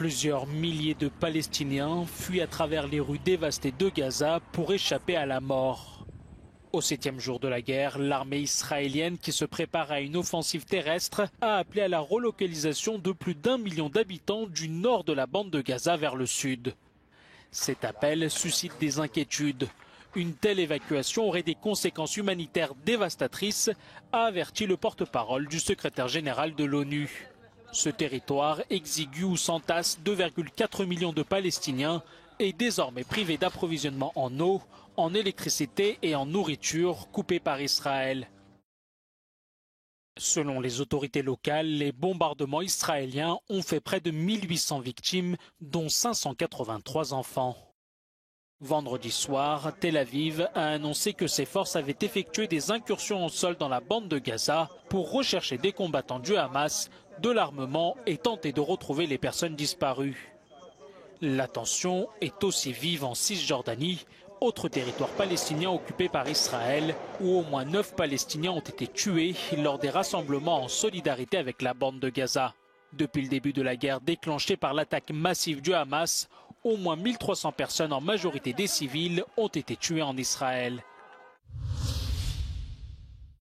Plusieurs milliers de Palestiniens fuient à travers les rues dévastées de Gaza pour échapper à la mort. Au 7e jour de la guerre, l'armée israélienne qui se prépare à une offensive terrestre a appelé à la relocalisation de plus d'1 million d'habitants du nord de la bande de Gaza vers le sud. Cet appel suscite des inquiétudes. Une telle évacuation aurait des conséquences humanitaires dévastatrices, a averti le porte-parole du secrétaire général de l'ONU. Ce territoire exigu où s'entassent 2,4 millions de Palestiniens est désormais privé d'approvisionnement en eau, en électricité et en nourriture coupés par Israël. Selon les autorités locales, les bombardements israéliens ont fait près de 1800 victimes, dont 583 enfants. Vendredi soir, Tel Aviv a annoncé que ses forces avaient effectué des incursions en sol dans la bande de Gaza pour rechercher des combattants du Hamas, de l'armement et tenter de retrouver les personnes disparues. La tension est aussi vive en Cisjordanie, autre territoire palestinien occupé par Israël, où au moins 9 Palestiniens ont été tués lors des rassemblements en solidarité avec la bande de Gaza. Depuis le début de la guerre déclenchée par l'attaque massive du Hamas, au moins 1300 personnes, en majorité des civils, ont été tuées en Israël.